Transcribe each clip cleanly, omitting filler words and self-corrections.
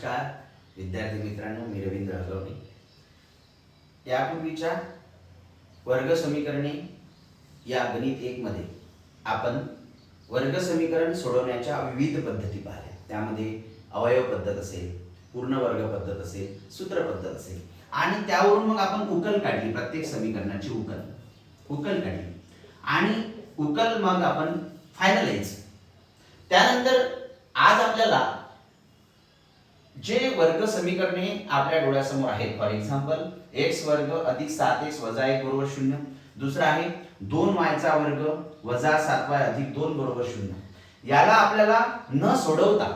नमस्कार विद्यार्थी मित्रांनो, मी रवींद्र अगवणे. यापूर्वीच्या वर्ग समीकरणे या गणित 1 मध्ये आपण वर्ग समीकरण सोडवण्याच्या विविध पद्धती पाहिल्या. त्यामध्ये अवयव पद्धत असेल, पूर्ण वर्ग पद्धत असेल, सूत्र पद्धत असेल आणि त्यावरून मग आपण उकल काढली. प्रत्येक समीकरणाची उकल काढली आणि उकल मग आपण फायनलाइज. त्यानंतर आज आपल्याला जे वर्ग समीकरणे आपल्या डोळ्यासमोर आहेत, फॉर एक्झाम्पल x वर्ग अधिक 7x वजा 1 बरोबर 0. दुसरा आहे 2y चा वर्ग वजा 7y अधिक 2 बरोबर 0. याला आपल्याला न सोडवता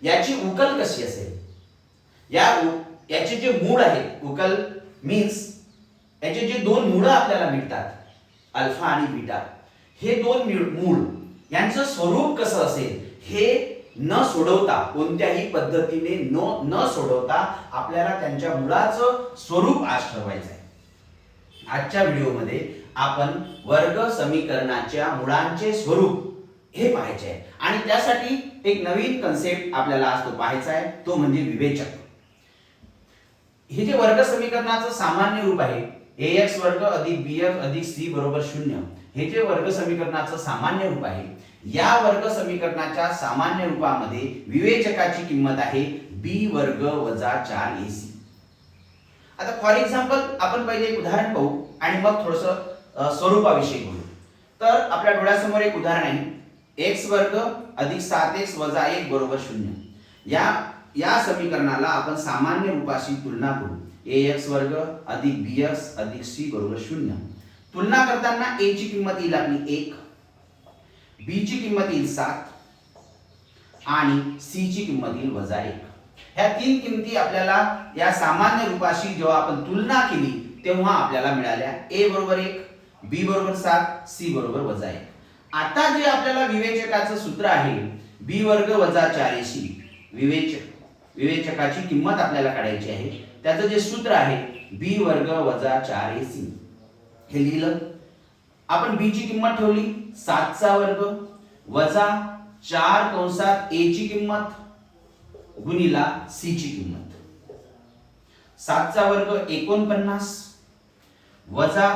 याची उकल कशी असेल, याचे जे मूळ आहेत, उकल मीन्स याचे जे दोन मूळ आपल्याला मिळतात, अल्फा आणि बीटा, हे दोन मूळ यांचं स्वरूप कसं असेल हे न सोडवता, कोणत्याही पद्धतीने न सोडवता आपल्याला त्यांच्या मुळाचं स्वरूप आज ठरवायचं आहे. आजच्या व्हिडिओमध्ये आपण वर्ग समीकरणाच्या मुळांचे स्वरूप हे पाहायचे आहे आणि त्यासाठी एक नवीन कन्सेप्ट आपल्याला आज तो पाहायचा आहे, तो म्हणजे विवेचक. हे जे वर्ग समीकरणाचं सामान्य रूप आहे ax वर्ग अधिक bf अधिक c बरोबर 0, हे जे वर्ग समीकरणाचं सामान्य रूप आहे, या वर्ग समीकरणाच्या सामान्य रूपामध्ये विवेचकाची किंमत आहे b वर्ग वजा 4ac. आता फॉर एक्झाम्पल आपण पहिले एक उदाहरण पाहू आणि मग थोडंसं स्वरूपाविषयी बोलू. तर आपल्या डोळ्यासमोर एक उदाहरण आहे x वर्ग अधिक 7x वजा 1 बरोबर 0. या समीकरणाला आपण सामान्य रूपाशी तुलना करू. ax वर्ग अधिक bx अधिक c बरोबर 0. तुलना करताना a ची किंमत येईल आपली 1, b ची किंमत येईल 7 आणि c ची किंमत येईल वजा 1. ह्या तीन किमती आपल्याला या सामान्य रूपाशी जेव्हा आपण तुलना केली तेव्हा आपल्याला मिळाल्या a बरोबर 1, b बरोबर 7, c बरोबर वजा 1. आता जे आपल्याला विवेचकाचं सूत्र आहे b वर्ग वजा 4ac, विवेचकाची किंमत आपल्याला काढायची आहे. त्याचं जे सूत्र आहे b वर्ग वजा 4ac, हे लिहिलं. आपण b ची किंमत ठेवली 7 चा वर्ग वजा 4 कंसात a ची किंमत गुणिला c ची किंमत. 7 चा वर्ग 49 वजा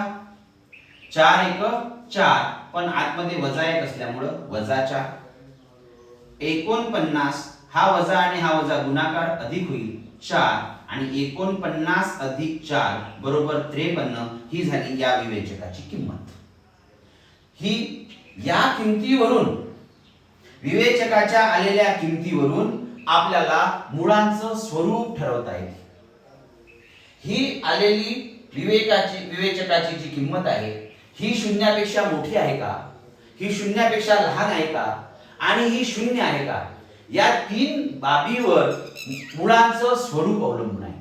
4 1 4, पण आतमध्ये वजा 1 असल्यामुळे वजा 4. 49 हा वजा आणि हा वजा गुणाकार अधिक होईल 4 आणि 49 अधिक 4 बरोबर 53. ही झाली या विवेचकाची किंमत. ही या किमतीवरून, विवेचकाच्या आलेल्या किमतीवरून आपल्याला मुळांचं स्वरूप ठरवता येते. ही आलेली विवेचकाची जी किंमत आहे ही शून्यापेक्षा मोठी आहे का, ही शून्यापेक्षा लहान आहे का आणि ही शून्य आहे का, या तीन बाबीवर मुळांचं स्वरूप अवलंबून आहे.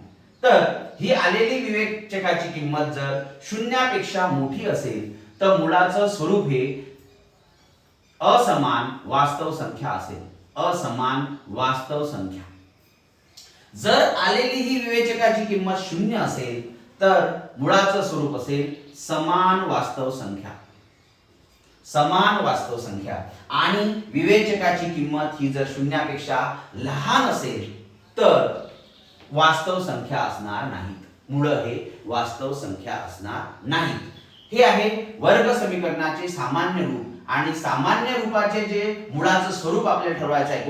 तर ही आलेली विवेचकाची किंमत जर शून्यापेक्षा मोठी असेल तर मुळाचं स्वरूप हे असमान वास्तव संख्या असेल. असमान वास्तव संख्या. जर आलेली ही विवेचकाची किंमत शून्य असेल तर मुळाचं स्वरूप असेल समान वास्तव संख्या. समान वास्तव संख्या. आणि विवेचकाची किंमत ही जर शून्यापेक्षा लहान असेल तर वास्तव संख्या असणार नाहीत. मूळ हे वास्तव संख्या असणार नाहीत. हे आहे वर्ग समीकरणाचे सामान्य रूप. आणि सामान्य रूपाचे जे मुळाचं स्वरूप आपल्याला ठरवायचं आहे,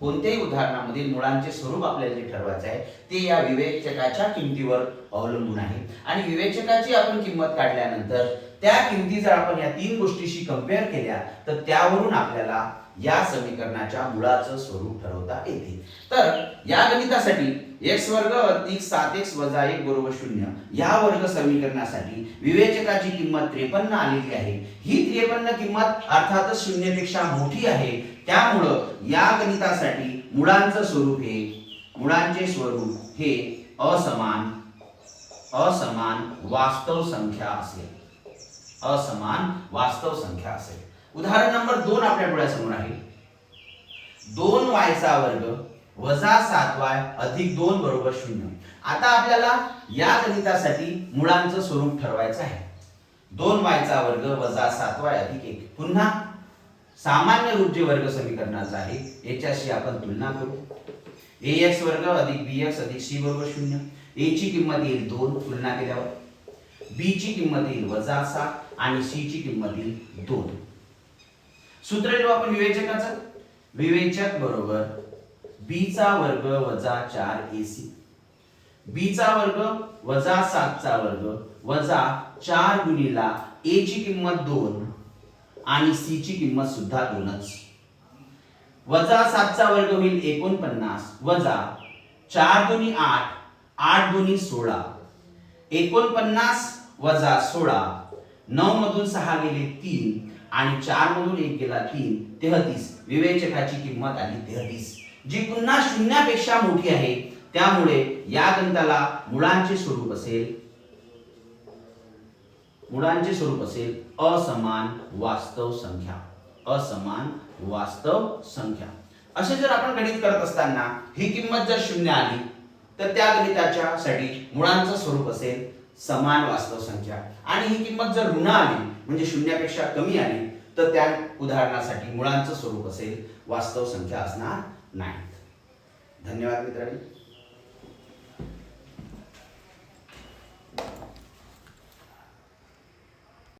कोणत्याही उदाहरणामधील मुळांचे स्वरूप आपल्याला जे ठरवायचं आहे ते या विवेचकाच्या किमतीवर अवलंबून आहे. आणि विवेचकाची आपण किंमत काढल्यानंतर त्या किमती जर आपण या तीन गोष्टीशी कंपेअर केल्या तर त्यावरून आपल्याला या समीकरणाच्या मुळाचं स्वरूप ठरवता येते. तर या गणितासाठी x वर्ग अधिक 7x वजा 1 बरोबर 0 या वर्ग समीकरणासाठी विवेचकाची किंमत 53 आलेली आहे. ही 53 किंमत अर्थातच शून्यपेक्षा मोठी आहे. त्यामुळं या गणितासाठी मुळांचे स्वरूप हे असमान वास्तव संख्या असेल. असमान वास्तव संख्या असेल. उदाहरण नंबर 2 आपल्या डोळ्यासमोर आहे. 2y चा वर्ग वजा 7y अधिक 2 बरोबर 0. आता आपल्याला या गणितासाठी मुळांचं स्वरूप ठरवायचं आहे. 2y चा वर्ग वजा 7y अधिक 1. पुन्हा सामान्य रूप जे वर्ग समीकरणाचं आहे याच्याशी आपण तुलना करू. ax वर्ग अधिक bx अधिक c बरोबर 0. a ची किंमत येईल 2 तुलना केल्यावर, b ची किंमत येईल -7 आणि c ची किंमत येईल 2. सूत्र लिहू आपण विवेचकाचं. विवेचक बरोबर b चा वर्ग वजा 4ac, b चा वर्ग वजा 7 चा वर्ग वजा 4 गुणिला a ची किंमत 2 आणि c ची किंमत सुद्धा 2च. वजा 7 चा वर्ग होईल 49 वजा 4 दुनी 8, 8 दुनी 16, 49 वजा 16, 9 मधून 6 गेले 3 आणि 4 मधून 1 गेला 3, 33. विवेचकाची किंमत आली 33, जी पुन्हा शून्यापेक्षा मोठी आहे. त्यामुळे या गणिताला मुळांचे स्वरूप असेल असमान वास्तव संख्या. असमान वास्तव संख्या. असे जर आपण गणित करत असताना ही किंमत जर 0 आली तर त्या गणिताच्या साठी मुळांचं स्वरूप असेल समान वास्तव संख्या. आणि ही किंमत जर ऋण आली म्हणजे शून्यापेक्षा कमी आली तर त्या उदाहरणासाठी मुळांचं स्वरूप असेल वास्तव संख्या असणार नाही. धन्यवाद मित्रांनो.